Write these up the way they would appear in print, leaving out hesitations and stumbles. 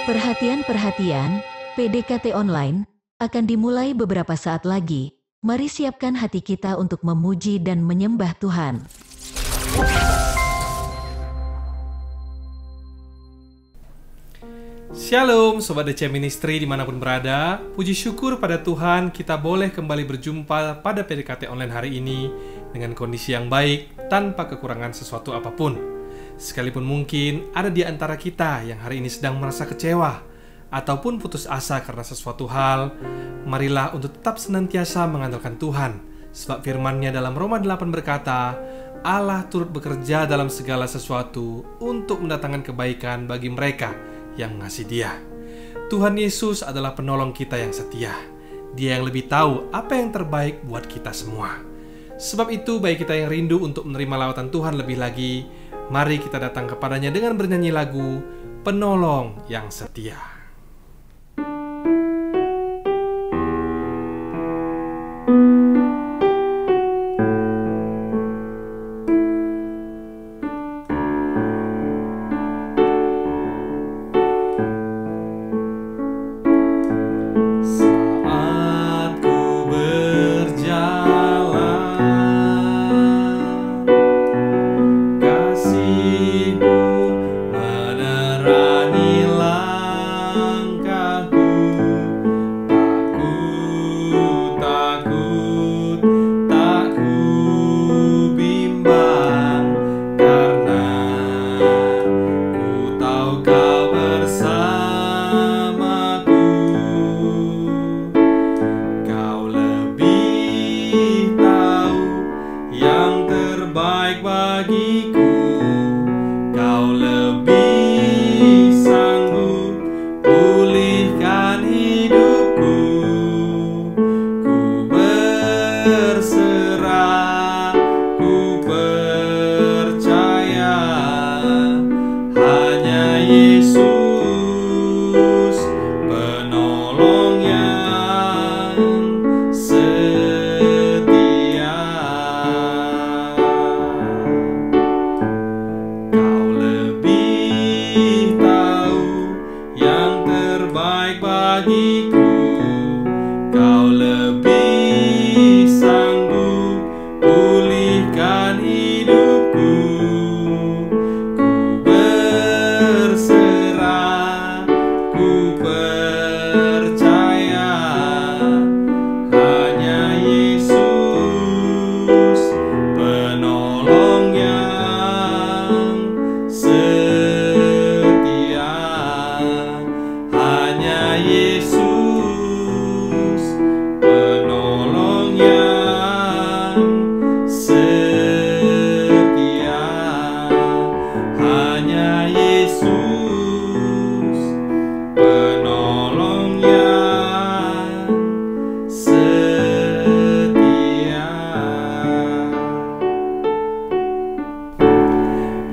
Perhatian, PDKT Online akan dimulai beberapa saat lagi. Mari siapkan hati kita untuk memuji dan menyembah Tuhan. Shalom Sobat DC Ministry dimanapun berada. Puji syukur pada Tuhan kita boleh kembali berjumpa pada PDKT Online hari ini dengan kondisi yang baik tanpa kekurangan sesuatu apapun. Sekalipun mungkin ada di antara kita yang hari ini sedang merasa kecewa ataupun putus asa karena sesuatu hal, marilah untuk tetap senantiasa mengandalkan Tuhan. Sebab firman-Nya dalam Roma 8 berkata, Allah turut bekerja dalam segala sesuatu untuk mendatangkan kebaikan bagi mereka yang mengasihi Dia. Tuhan Yesus adalah penolong kita yang setia. Dia yang lebih tahu apa yang terbaik buat kita semua. Sebab itu, bagi kita yang rindu untuk menerima lawatan Tuhan lebih lagi, mari kita datang kepadanya dengan bernyanyi lagu Penolong yang Setia.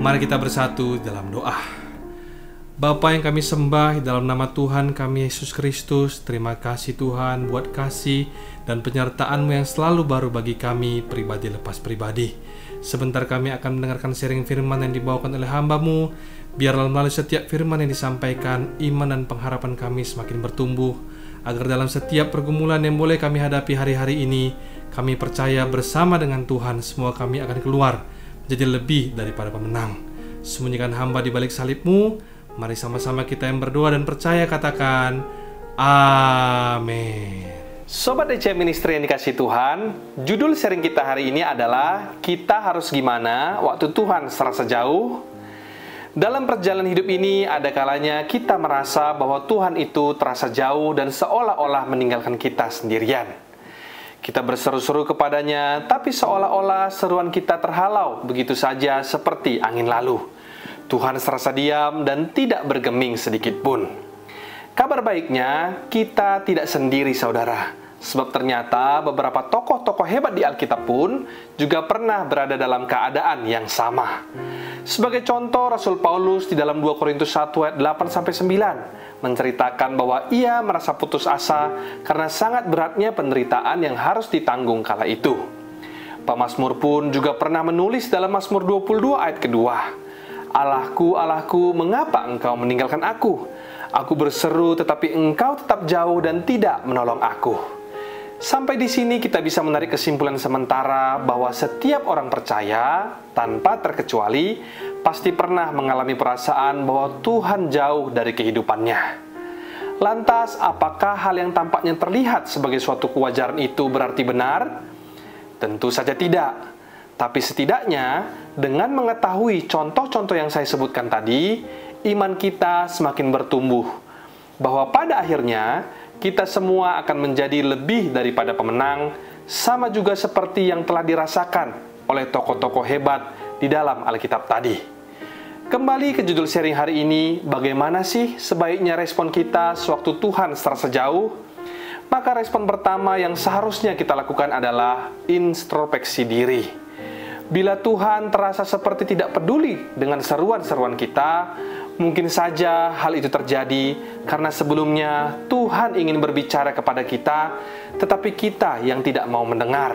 Mari kita bersatu dalam doa. Bapa yang kami sembah, dalam nama Tuhan kami Yesus Kristus, terima kasih Tuhan buat kasih dan penyertaan-Mu yang selalu baru bagi kami pribadi lepas pribadi. Sebentar kami akan mendengarkan sharing firman yang dibawakan oleh hamba-Mu. Biarlah melalui setiap firman yang disampaikan, iman dan pengharapan kami semakin bertumbuh, agar dalam setiap pergumulan yang boleh kami hadapi hari-hari ini, kami percaya bersama dengan Tuhan semua kami akan keluar jadi lebih daripada pemenang. Sembunyikan hamba di balik salib-Mu. Mari sama-sama kita yang berdoa dan percaya katakan amin. Sobat DC Ministry yang dikasihi Tuhan, judul sharing kita hari ini adalah kita harus gimana waktu Tuhan serasa jauh. Dalam perjalanan hidup ini ada kalanya kita merasa bahwa Tuhan itu terasa jauh dan seolah-olah meninggalkan kita sendirian. Kita berseru-seru kepadanya, tapi seolah-olah seruan kita terhalau begitu saja seperti angin lalu. Tuhan serasa diam dan tidak bergeming sedikit pun. Kabar baiknya, kita tidak sendiri saudara. Sebab ternyata beberapa tokoh-tokoh hebat di Alkitab pun juga pernah berada dalam keadaan yang sama. Sebagai contoh, Rasul Paulus di dalam 2 Korintus 1 ayat 8-9 menceritakan bahwa ia merasa putus asa karena sangat beratnya penderitaan yang harus ditanggung kala itu. Pemazmur pun juga pernah menulis dalam Mazmur 22 ayat kedua, "Allahku, Allahku, mengapa Engkau meninggalkan aku? Aku berseru tetapi Engkau tetap jauh dan tidak menolong aku." Sampai di sini kita bisa menarik kesimpulan sementara bahwa setiap orang percaya, tanpa terkecuali, pasti pernah mengalami perasaan bahwa Tuhan jauh dari kehidupannya. Lantas, apakah hal yang tampaknya terlihat sebagai suatu kewajaran itu berarti benar? Tentu saja tidak. Tapi setidaknya, dengan mengetahui contoh-contoh yang saya sebutkan tadi, iman kita semakin bertumbuh. Bahwa pada akhirnya, kita semua akan menjadi lebih daripada pemenang, sama juga seperti yang telah dirasakan oleh tokoh-tokoh hebat di dalam Alkitab tadi. Kembali ke judul sharing hari ini, bagaimana sih sebaiknya respon kita sewaktu Tuhan serasa jauh? Maka respon pertama yang seharusnya kita lakukan adalah introspeksi diri. Bila Tuhan terasa seperti tidak peduli dengan seruan-seruan kita, mungkin saja hal itu terjadi karena sebelumnya Tuhan ingin berbicara kepada kita, tetapi kita yang tidak mau mendengar.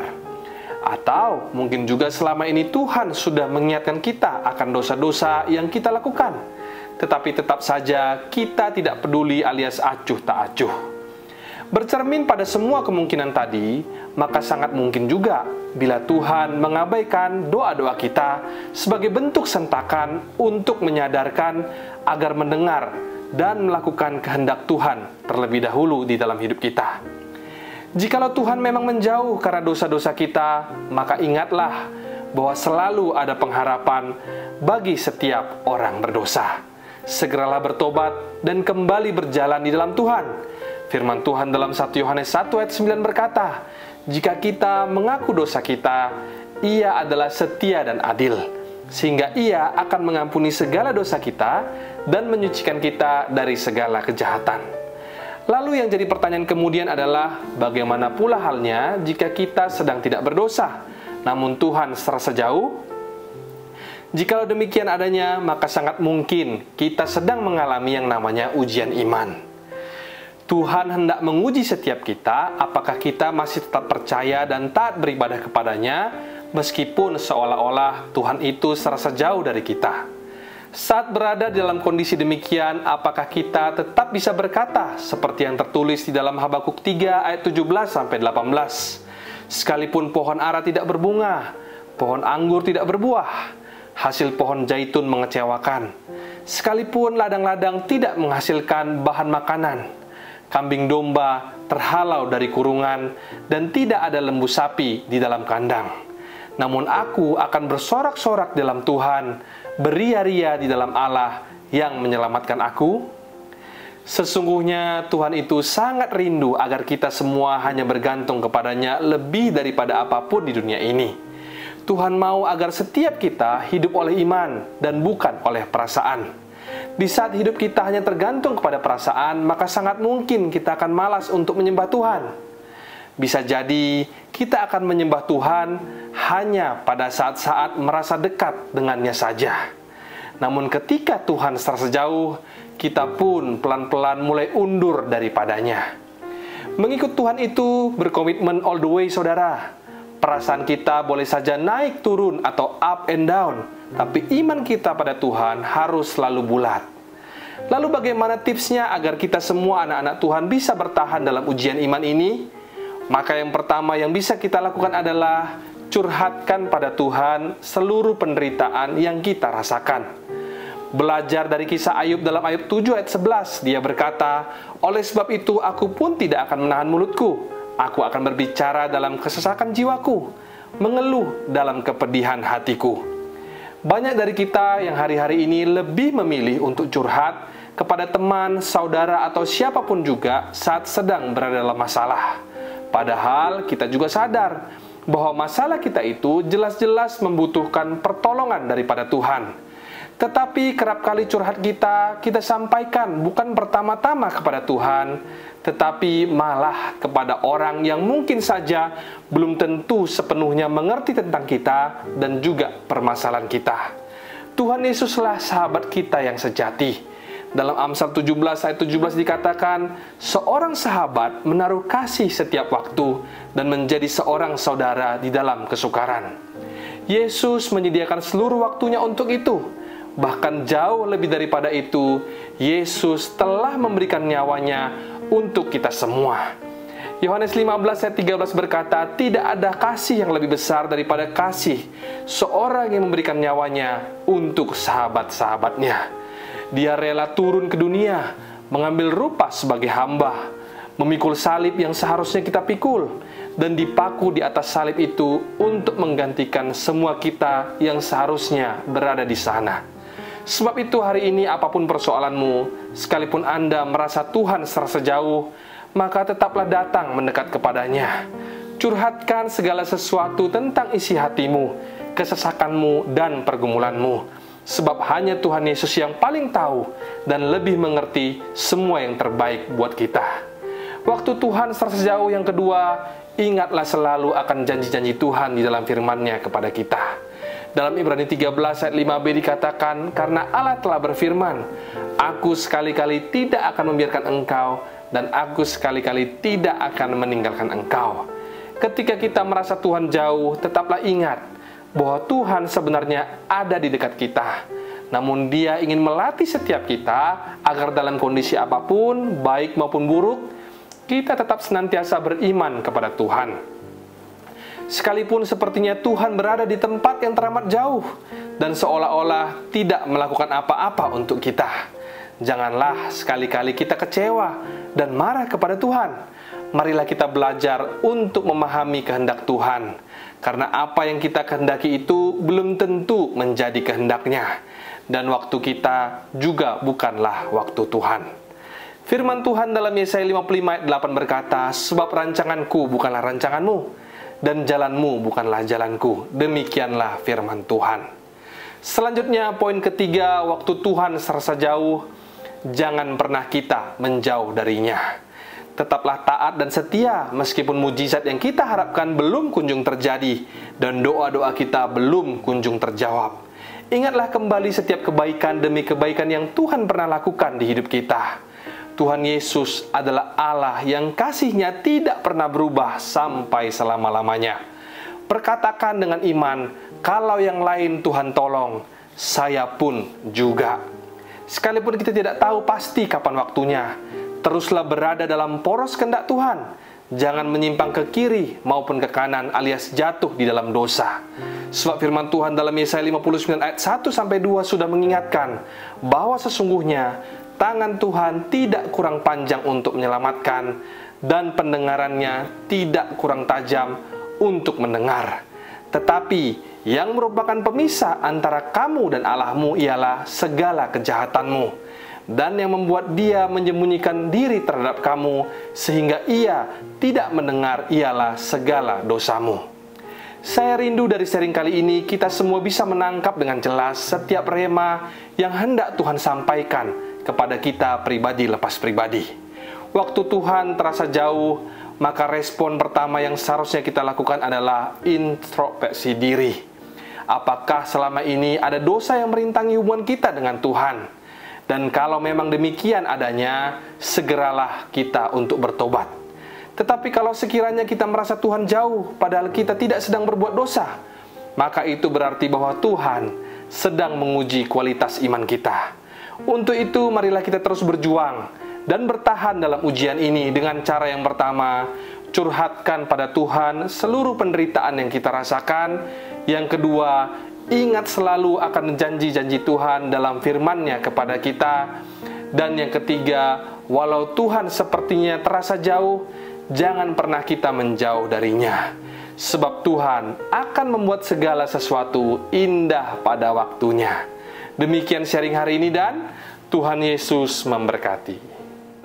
Atau mungkin juga selama ini Tuhan sudah mengingatkan kita akan dosa-dosa yang kita lakukan, tetapi tetap saja kita tidak peduli alias acuh tak acuh. Bercermin pada semua kemungkinan tadi, maka sangat mungkin juga bila Tuhan mengabaikan doa-doa kita sebagai bentuk sentakan untuk menyadarkan agar mendengar dan melakukan kehendak Tuhan terlebih dahulu di dalam hidup kita. Jikalau Tuhan memang menjauh karena dosa-dosa kita, maka ingatlah bahwa selalu ada pengharapan bagi setiap orang berdosa. Segeralah bertobat dan kembali berjalan di dalam Tuhan. Firman Tuhan dalam 1 Yohanes 1 ayat 9 berkata, "Jika kita mengaku dosa kita, Ia adalah setia dan adil, sehingga Ia akan mengampuni segala dosa kita dan menyucikan kita dari segala kejahatan." Lalu yang jadi pertanyaan kemudian adalah, bagaimana pula halnya jika kita sedang tidak berdosa, namun Tuhan serasa jauh? Jikalau demikian adanya, maka sangat mungkin kita sedang mengalami yang namanya ujian iman. Tuhan hendak menguji setiap kita, apakah kita masih tetap percaya dan taat beribadah kepadanya, meskipun seolah-olah Tuhan itu serasa jauh dari kita. Saat berada dalam kondisi demikian, apakah kita tetap bisa berkata seperti yang tertulis di dalam Habakuk 3 ayat 17-18? "Sekalipun pohon ara tidak berbunga, pohon anggur tidak berbuah, hasil pohon zaitun mengecewakan. Sekalipun ladang-ladang tidak menghasilkan bahan makanan, kambing domba terhalau dari kurungan, dan tidak ada lembu sapi di dalam kandang. Namun aku akan bersorak-sorak dalam Tuhan, beria-ria di dalam Allah yang menyelamatkan aku." Sesungguhnya Tuhan itu sangat rindu agar kita semua hanya bergantung kepadanya lebih daripada apapun di dunia ini. Tuhan mau agar setiap kita hidup oleh iman dan bukan oleh perasaan. Di saat hidup kita hanya tergantung kepada perasaan, maka sangat mungkin kita akan malas untuk menyembah Tuhan. Bisa jadi kita akan menyembah Tuhan hanya pada saat-saat merasa dekat dengannya saja. Namun ketika Tuhan serasa jauh, kita pun pelan-pelan mulai undur daripadanya. Mengikut Tuhan itu berkomitmen all the way, saudara. Perasaan kita boleh saja naik turun atau up and down, tapi iman kita pada Tuhan harus selalu bulat. Lalu bagaimana tipsnya agar kita semua anak-anak Tuhan bisa bertahan dalam ujian iman ini? Maka yang pertama yang bisa kita lakukan adalah curhatkan pada Tuhan seluruh penderitaan yang kita rasakan. Belajar dari kisah Ayub dalam Ayub 7 ayat 11, dia berkata, "Oleh sebab itu aku pun tidak akan menahan mulutku. Aku akan berbicara dalam kesesakan jiwaku, mengeluh dalam kepedihan hatiku." Banyak dari kita yang hari-hari ini lebih memilih untuk curhat kepada teman, saudara, atau siapapun juga saat sedang berada dalam masalah. Padahal kita juga sadar bahwa masalah kita itu jelas-jelas membutuhkan pertolongan daripada Tuhan. Tetapi kerap kali curhat kita sampaikan bukan pertama-tama kepada Tuhan, tetapi malah kepada orang yang mungkin saja belum tentu sepenuhnya mengerti tentang kita dan juga permasalahan kita. Tuhan Yesuslah sahabat kita yang sejati. Dalam Amsal 17 ayat 17 dikatakan, "Seorang sahabat menaruh kasih setiap waktu dan menjadi seorang saudara di dalam kesukaran." Yesus menyediakan seluruh waktunya untuk itu. Bahkan jauh lebih daripada itu, Yesus telah memberikan nyawanya untuk kita semua. Yohanes 15 ayat 13 berkata, tidak ada kasih yang lebih besar daripada kasih seorang yang memberikan nyawanya untuk sahabat-sahabatnya. Dia rela turun ke dunia, mengambil rupa sebagai hamba, memikul salib yang seharusnya kita pikul, dan dipaku di atas salib itu untuk menggantikan semua kita yang seharusnya berada di sana. Sebab itu hari ini apapun persoalanmu, sekalipun Anda merasa Tuhan serasa jauh, maka tetaplah datang mendekat kepadanya. Curhatkan segala sesuatu tentang isi hatimu, kesesakanmu, dan pergumulanmu. Sebab hanya Tuhan Yesus yang paling tahu dan lebih mengerti semua yang terbaik buat kita. Waktu Tuhan serasa jauh yang kedua, ingatlah selalu akan janji-janji Tuhan di dalam firman-Nya kepada kita. Dalam Ibrani 13 ayat 5b dikatakan, karena Allah telah berfirman, aku sekali-kali tidak akan membiarkan engkau, dan aku sekali-kali tidak akan meninggalkan engkau. Ketika kita merasa Tuhan jauh, tetaplah ingat bahwa Tuhan sebenarnya ada di dekat kita. Namun Dia ingin melatih setiap kita agar dalam kondisi apapun, baik maupun buruk, kita tetap senantiasa beriman kepada Tuhan. Sekalipun sepertinya Tuhan berada di tempat yang teramat jauh dan seolah-olah tidak melakukan apa-apa untuk kita, janganlah sekali-kali kita kecewa dan marah kepada Tuhan. Marilah kita belajar untuk memahami kehendak Tuhan, karena apa yang kita kehendaki itu belum tentu menjadi kehendak-Nya, dan waktu kita juga bukanlah waktu Tuhan. Firman Tuhan dalam Yesaya 55 ayat 8 berkata, sebab rancanganku bukanlah rancanganmu, dan jalanmu bukanlah jalanku. Demikianlah firman Tuhan. Selanjutnya, poin ketiga, waktu Tuhan serasa jauh, jangan pernah kita menjauh darinya. Tetaplah taat dan setia meskipun mujizat yang kita harapkan belum kunjung terjadi dan doa-doa kita belum kunjung terjawab. Ingatlah kembali setiap kebaikan demi kebaikan yang Tuhan pernah lakukan di hidup kita. Tuhan Yesus adalah Allah yang kasih-Nya tidak pernah berubah sampai selama-lamanya. Perkatakan dengan iman, kalau yang lain Tuhan tolong, saya pun juga. Sekalipun kita tidak tahu pasti kapan waktunya, teruslah berada dalam poros kehendak Tuhan. Jangan menyimpang ke kiri maupun ke kanan alias jatuh di dalam dosa. Sebab firman Tuhan dalam Yesaya 59 ayat 1-2 sudah mengingatkan bahwa sesungguhnya tangan Tuhan tidak kurang panjang untuk menyelamatkan dan pendengarannya tidak kurang tajam untuk mendengar. Tetapi yang merupakan pemisah antara kamu dan Allahmu ialah segala kejahatanmu, dan yang membuat Dia menyembunyikan diri terhadap kamu sehingga Ia tidak mendengar ialah segala dosamu. Saya rindu dari sharing kali ini kita semua bisa menangkap dengan jelas setiap rema yang hendak Tuhan sampaikan kepada kita pribadi lepas pribadi. Waktu Tuhan terasa jauh, maka respon pertama yang seharusnya kita lakukan adalah introspeksi diri. Apakah selama ini ada dosa yang merintangi hubungan kita dengan Tuhan? Dan kalau memang demikian adanya, segeralah kita untuk bertobat. Tetapi kalau sekiranya kita merasa Tuhan jauh, padahal kita tidak sedang berbuat dosa, maka itu berarti bahwa Tuhan sedang menguji kualitas iman kita. Untuk itu, marilah kita terus berjuang dan bertahan dalam ujian ini dengan cara yang pertama, curhatkan pada Tuhan seluruh penderitaan yang kita rasakan. Yang kedua, ingat selalu akan janji-janji Tuhan dalam firman-Nya kepada kita. Dan yang ketiga, walau Tuhan sepertinya terasa jauh, jangan pernah kita menjauh darinya. Sebab Tuhan akan membuat segala sesuatu indah pada waktunya. Demikian sharing hari ini dan Tuhan Yesus memberkati.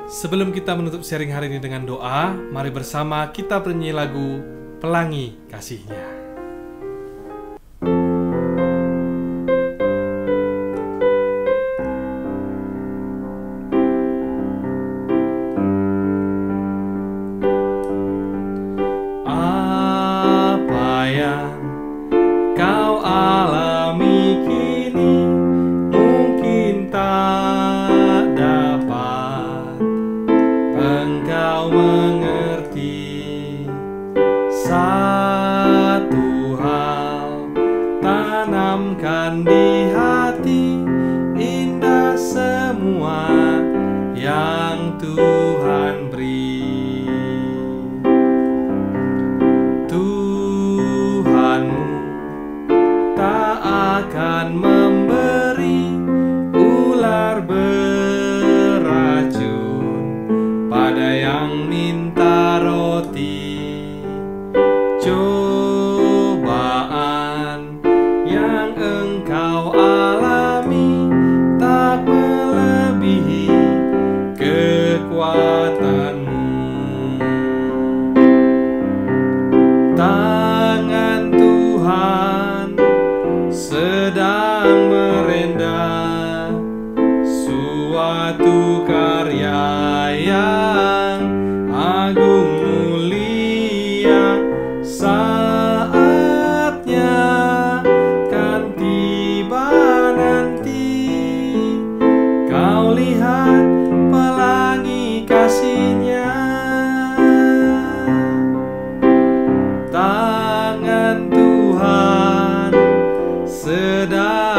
Sebelum kita menutup sharing hari ini dengan doa, mari bersama kita bernyanyi lagu Pelangi Kasih-Nya. Apa yang kau alami kini mungkin tak dapat engkau mengerti. Satu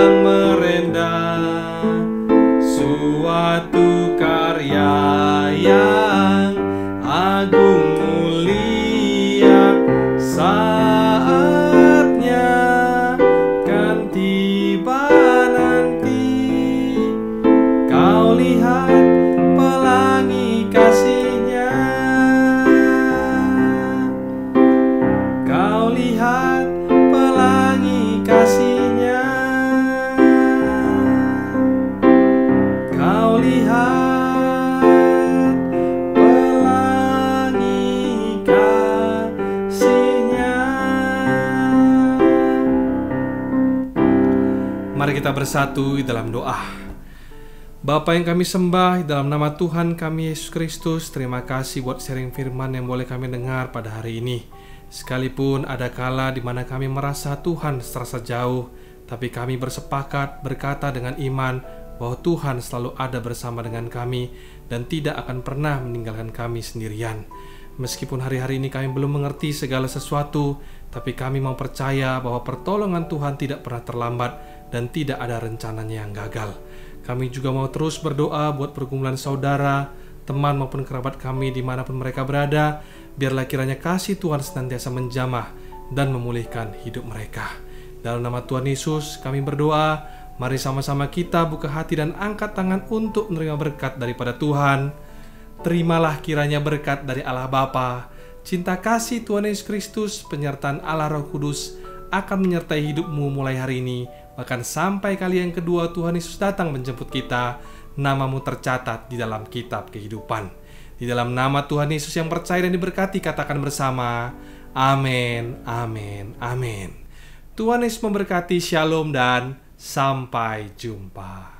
yang merendah, suatu karya yang agung mulia. Saatnya kan tiba nanti, kau lihat pelangi kasih-Nya. Kau lihat pelangi kasih-Nya. Kau lihat pelangi kasih-Nya. Mari kita bersatu di dalam doa. Bapa yang kami sembah, di dalam nama Tuhan kami Yesus Kristus, terima kasih buat sharing firman yang boleh kami dengar pada hari ini. Sekalipun ada kala di mana kami merasa Tuhan terasa jauh, tapi kami bersepakat berkata dengan iman bahwa Tuhan selalu ada bersama dengan kami dan tidak akan pernah meninggalkan kami sendirian. Meskipun hari-hari ini kami belum mengerti segala sesuatu, tapi kami mau percaya bahwa pertolongan Tuhan tidak pernah terlambat dan tidak ada rencananya yang gagal. Kami juga mau terus berdoa buat pergumulan saudara, teman maupun kerabat kami dimanapun mereka berada. Biarlah kiranya kasih Tuhan senantiasa menjamah dan memulihkan hidup mereka. Dalam nama Tuhan Yesus kami berdoa. Mari sama-sama kita buka hati dan angkat tangan untuk menerima berkat daripada Tuhan. Terimalah kiranya berkat dari Allah Bapa, cinta kasih Tuhan Yesus Kristus, penyertaan Allah Roh Kudus akan menyertai hidupmu mulai hari ini, bahkan sampai kali yang kedua Tuhan Yesus datang menjemput kita. Namamu tercatat di dalam kitab kehidupan. Di dalam nama Tuhan Yesus yang percaya dan diberkati, katakan bersama, amin, amin, amin. Tuhan Yesus memberkati, shalom dan sampai jumpa.